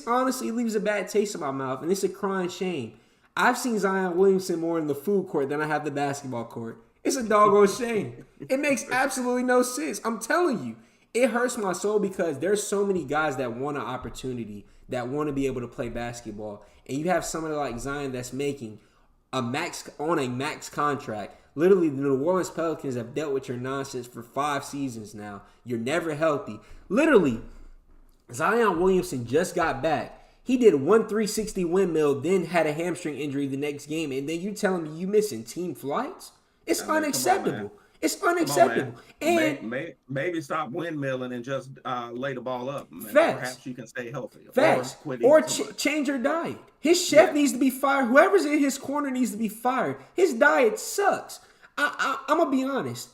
honestly, it leaves a bad taste in my mouth, and it's a crying shame. I've seen Zion Williamson more in the food court than I have the basketball court. It's a doggone shame. It makes absolutely no sense. I'm telling you, it hurts my soul because there's so many guys that want an opportunity, that want to be able to play basketball, and you have somebody like Zion that's making a max contract. Literally, the New Orleans Pelicans have dealt with your nonsense for 5 seasons now. You're never healthy. Literally, Zion Williamson just got back. He did 360 windmill, then had a hamstring injury the next game, and then you telling me you missing team flights? It's unacceptable. It's unacceptable. And maybe stop windmilling and just lay the ball up. Facts. Perhaps you can stay healthy. Facts. Or change your diet. His chef needs to be fired. Whoever's in his corner needs to be fired. His diet sucks. I'm going to be honest.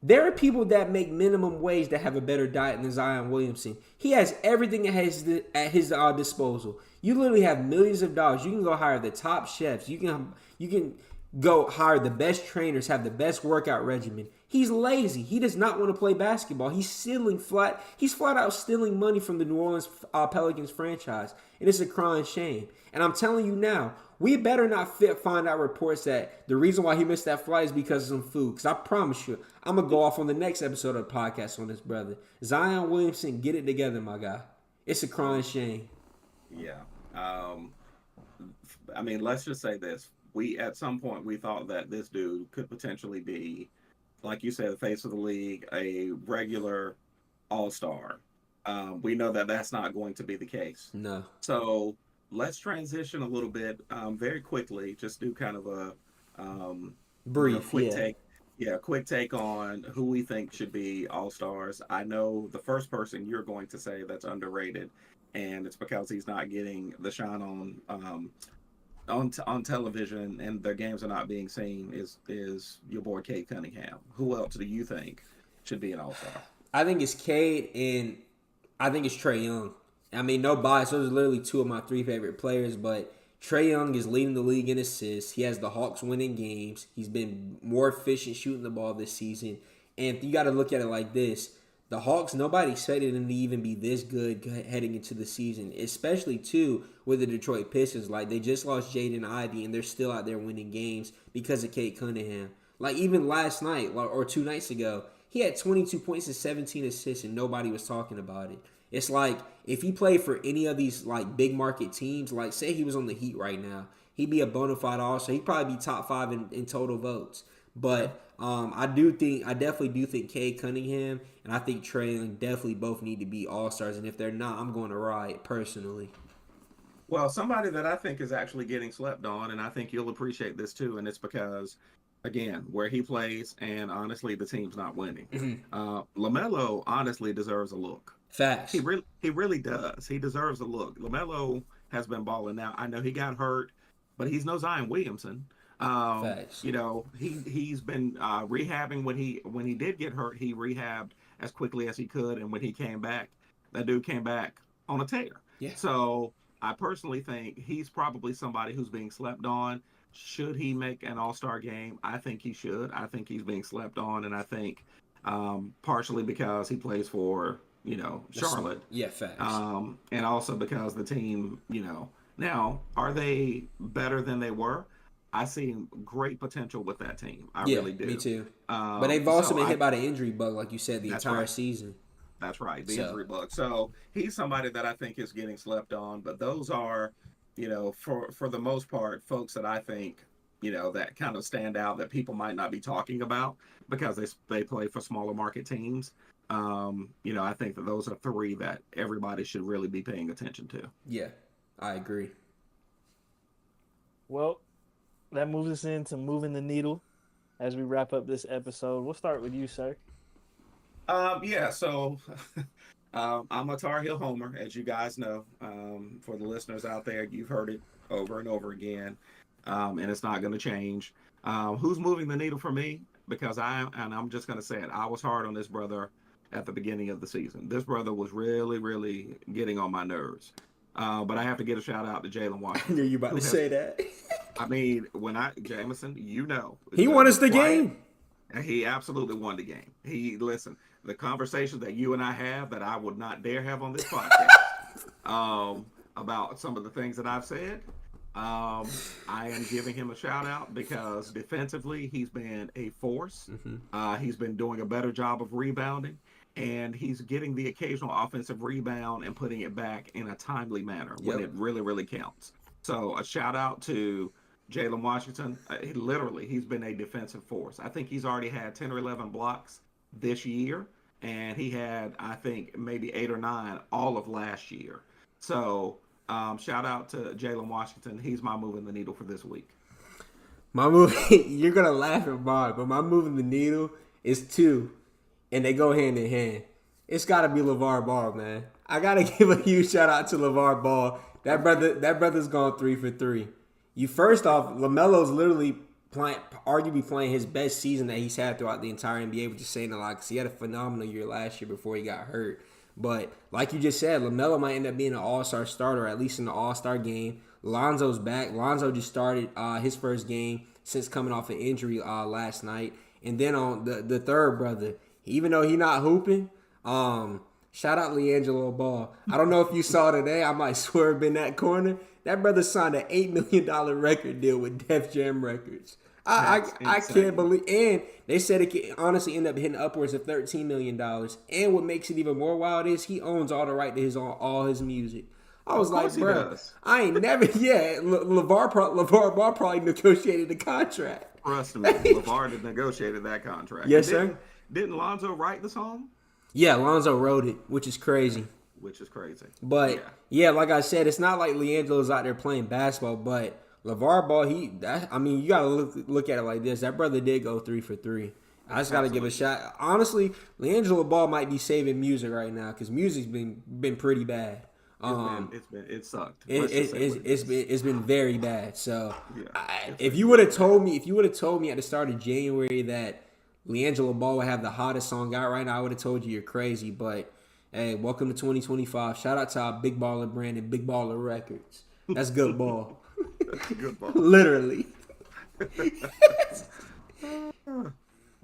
There are people that make minimum wage that have a better diet than Zion Williamson. He has everything at his disposal. You literally have millions of dollars. You can go hire the top chefs. You can go hire the best trainers, have the best workout regimen. He's lazy. He does not want to play basketball. He's flat out stealing money from the New Orleans Pelicans franchise. And it's a crying shame. And I'm telling you now, we better not find out reports that the reason why he missed that flight is because of some food. Because I promise you, I'm going to go off on the next episode of the podcast on this, brother. Zion Williamson, get it together, my guy. It's a crying shame. Yeah. I mean, let's just say this. At some point, we thought that this dude could potentially be, like you said, the face of the league, a regular all-star. We know that that's not going to be the case. No. So let's transition a little bit very quickly. Just do kind of Brief, quick yeah. take. Yeah, quick take on who we think should be all-stars. I know the first person you're going to say that's underrated, and it's because he's not getting the shine on television and their games are not being seen is your boy Cade Cunningham. Who else do you think should be an all-star? I think it's Cade and I think it's Trae Young. I mean, no bias. Those are literally two of my three favorite players, but Trae Young is leading the league in assists. He has the Hawks winning games. He's been more efficient shooting the ball this season. And you got to look at it like this. The Hawks, nobody expected them to even be this good heading into the season, especially, too, with the Detroit Pistons. Like, they just lost Jaden Ivey, and they're still out there winning games because of Cade Cunningham. Like, even last night or 2 nights ago, he had 22 points and 17 assists, and nobody was talking about it. It's like, if he played for any of these, like, big market teams, like, say he was on the Heat right now, he'd be a bona fide all-star. He'd probably be top 5 in total votes. But I definitely do think Cade Cunningham and I think Trae Young definitely both need to be all-stars. And if they're not, I'm going to Riot personally. Well, somebody that I think is actually getting slept on, and I think you'll appreciate this too, and it's because, again, where he plays, and honestly, the team's not winning. LaMelo honestly deserves a look. Facts. He really does. He deserves a look. LaMelo has been balling. Now, I know he got hurt, but he's no Zion Williamson. Facts. You know, he's been rehabbing. When he did get hurt, he rehabbed as quickly as he could, and when he came back, that dude came back on a tear. Yeah. So I personally think he's probably somebody who's being slept on. Should he make an all-star game? I think he should. I think he's being slept on, and I think partially because he plays for, Charlotte. Yeah, facts. And also because the team, now, are they better than they were? I see great potential with that team. I really do. Me too. But they've also been hit by the injury bug, like you said, the entire season. That's right, the injury bug. So he's somebody that I think is getting slept on. But those are, for the most part, folks that I think, that kind of stand out that people might not be talking about because they play for smaller market teams. I think that those are 3 that everybody should really be paying attention to. Yeah, I agree. Well, that moves us into moving the needle as we wrap up this episode. We'll start with you, sir. So I'm a Tar Heel homer, as you guys know. For the listeners out there, you've heard it over and over again, and it's not going to change. Who's moving the needle for me? Because I'm just going to say it, I was hard on this brother at the beginning of the season. This brother was really, really getting on my nerves. But I have to get a shout out to Jalen Washington. I knew you about to say that. I mean, Jameson, he won us the game. He absolutely won the game. Listen, the conversations that you and I have that I would not dare have on this podcast about some of the things that I've said, I am giving him a shout out because defensively he's been a force. He's been doing a better job of rebounding, and he's getting the occasional offensive rebound and putting it back in a timely manner when it really, really counts. So a shout out to Jalen Washington. He's been a defensive force. I think he's already had 10 or 11 blocks this year, and he had, I think, maybe 8 or 9 all of last year. So shout out to Jalen Washington. He's my moving the needle for this week. You're going to laugh at mine, but my moving the needle is 2, and they go hand in hand. It's got to be LeVar Ball, man. I got to give a huge shout out to LeVar Ball. That brother's gone 3 for 3. First off, LaMelo's literally arguably playing his best season that he's had throughout the entire NBA, which is saying a lot because he had a phenomenal year last year before he got hurt. But like you just said, LaMelo might end up being an all-star starter, at least in the all-star game. Lonzo's back. Lonzo just started his first game since coming off an injury last night. And then on the third brother, even though he not hooping, shout out LiAngelo Ball. I don't know if you saw today. I might swerve in that corner. That brother signed an $8 million record deal with Def Jam Records. I can't believe. And they said it could honestly end up hitting upwards of $13 million. And what makes it even more wild is he owns all the right to all his music. I was like, bro, I ain't never. Yeah, LeVar Ball probably negotiated the contract. Trust me, LeVar negotiated that contract. Yes, sir. Didn't Lonzo write the song? Yeah, Lonzo wrote it, which is crazy. But yeah, like I said, it's not like LiAngelo's out there playing basketball, but LeVar Ball, you got to look at it like this. That brother did go 3 for 3. I just got to give a shot. Honestly, LiAngelo Ball might be saving music right now because music's been pretty bad. It sucked. It's been very bad. So yeah, if you would have told me at the start of January that LiAngelo Ball would have the hottest song out right now, I would have told you you're crazy. But hey, welcome to 2025. Shout out to our Big Baller brand and Big Baller Records. That's good ball. That's good ball. Literally.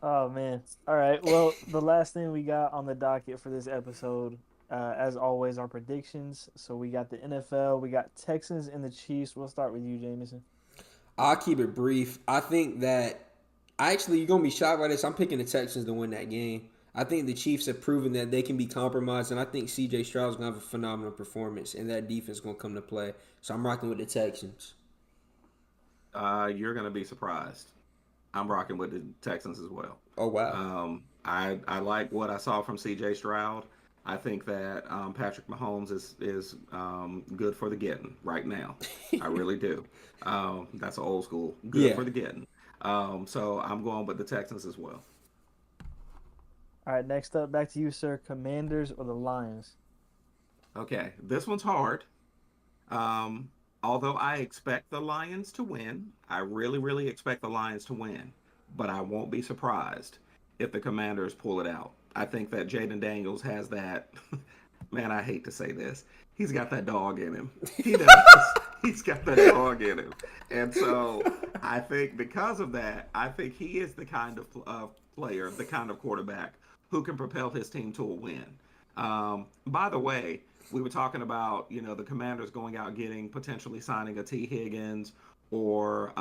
Oh man! All right. Well, the last thing we got on the docket for this episode, as always, are predictions. So we got the NFL, we got Texans and the Chiefs. We'll start with you, Jameson. I'll keep it brief. I think that you're gonna be shocked by this. I'm picking the Texans to win that game. I think the Chiefs have proven that they can be compromised, and I think C.J. Stroud's gonna have a phenomenal performance, and that defense is gonna come to play. So I'm rocking with the Texans. You're gonna be surprised. I'm rocking with the Texans as well. Oh, wow. I like what I saw from C.J. Stroud. I think that Patrick Mahomes is good for the getting right now. I really do. That's old school. Good for the getting. So I'm going with the Texans as well. All right, next up, back to you, sir. Commanders or the Lions? Okay, this one's hard. Although I expect the Lions to win, I really, really expect the Lions to win, but I won't be surprised if the Commanders pull it out. I think that Jaden Daniels has that, man, I hate to say this, he's got that dog in him. He does. He's got that dog in him. And so I think because of that, I think he is the kind of player, the kind of quarterback who can propel his team to a win. By the way, we were talking about, the Commanders going out potentially signing a T. Higgins or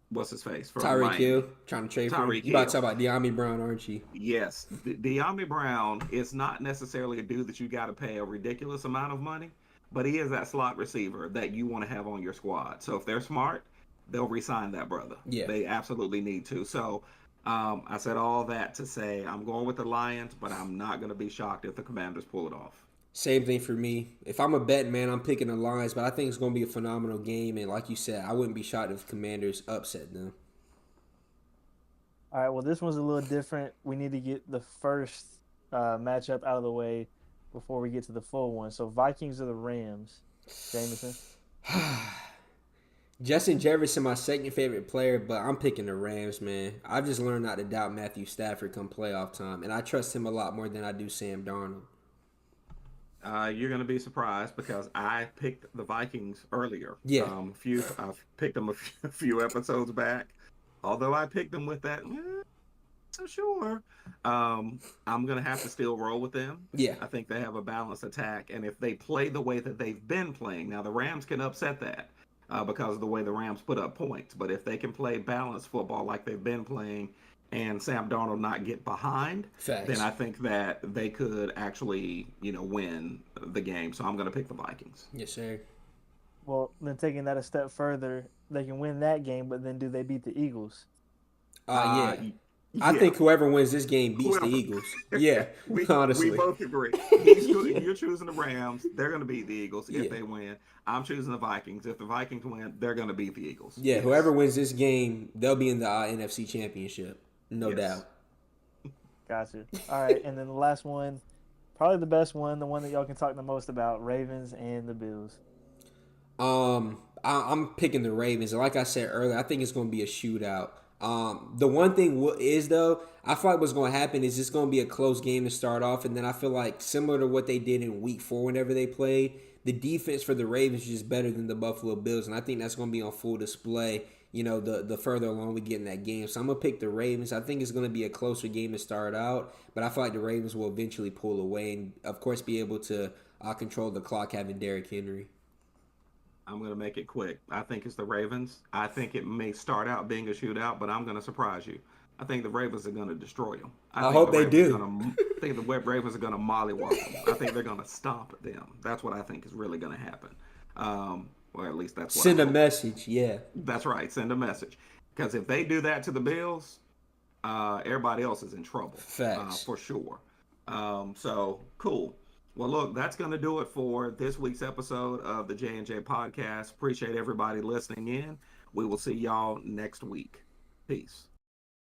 what's his face? Tyreek Hill, trying to trade for him. You about to talk about De'Ami Brown, aren't you? Yes. De'Ami Brown is not necessarily a dude that you got to pay a ridiculous amount of money, but he is that slot receiver that you want to have on your squad. So if they're smart, they'll re-sign that brother. Yeah. They absolutely need to. So I said all that to say I'm going with the Lions, but I'm not going to be shocked if the Commanders pull it off. Same thing for me. If I'm a betting man, I'm picking the Lions, but I think it's going to be a phenomenal game. And like you said, I wouldn't be shocked if the Commanders upset them. All right, well, this one's a little different. We need to get the first matchup out of the way before we get to the full one. So Vikings or the Rams? Jameson? Justin Jefferson, my second favorite player, but I'm picking the Rams, man. I've just learned not to doubt Matthew Stafford come playoff time, and I trust him a lot more than I do Sam Darnold. You're going to be surprised because I picked the Vikings earlier. Yeah. I've picked them a few episodes back. Although I picked them with that, so sure. I'm going to have to still roll with them. Yeah. I think they have a balanced attack, and if they play the way that they've been playing, now the Rams can upset that. Because of the way the Rams put up points. But if they can play balanced football like they've been playing and Sam Darnold not get behind, then I think that they could actually, win the game. So I'm going to pick the Vikings. Yes, sir. Well, then taking that a step further, they can win that game, but then do they beat the Eagles? Yeah. I think whoever wins this game beats the Eagles. Yeah, honestly. We both agree. You're choosing the Rams. They're going to beat the Eagles if they win. I'm choosing the Vikings. If the Vikings win, they're going to beat the Eagles. Yeah, yes. Whoever wins this game, they'll be in the NFC Championship. No doubt. Gotcha. All right, and then the last one, probably the best one, the one that y'all can talk the most about, Ravens and the Bills. I'm picking the Ravens. And like I said earlier, I think it's going to be a shootout. The one thing is, though, I feel like what's going to happen is it's going to be a close game to start off, and then I feel like similar to what they did in Week 4 whenever they played, the defense for the Ravens is just better than the Buffalo Bills, and I think that's going to be on full display, the further along we get in that game. So I'm going to pick the Ravens. I think it's going to be a closer game to start out, but I feel like the Ravens will eventually pull away and, of course, be able to control the clock having Derrick Henry. I'm going to make it quick. I think it's the Ravens. I think it may start out being a shootout, but I'm going to surprise you. I think the Ravens are going to destroy them. I hope they do. I think the Ravens are going to mollywop them. I think they're going to stomp them. That's what I think is really going to happen. Or at least that's what Send a message, yeah. That's right. Send a message. Because if they do that to the Bills, everybody else is in trouble. Facts. For sure. So, cool. Well, look, that's going to do it for this week's episode of the J&J Podcast. Appreciate everybody listening in. We will see y'all next week. Peace.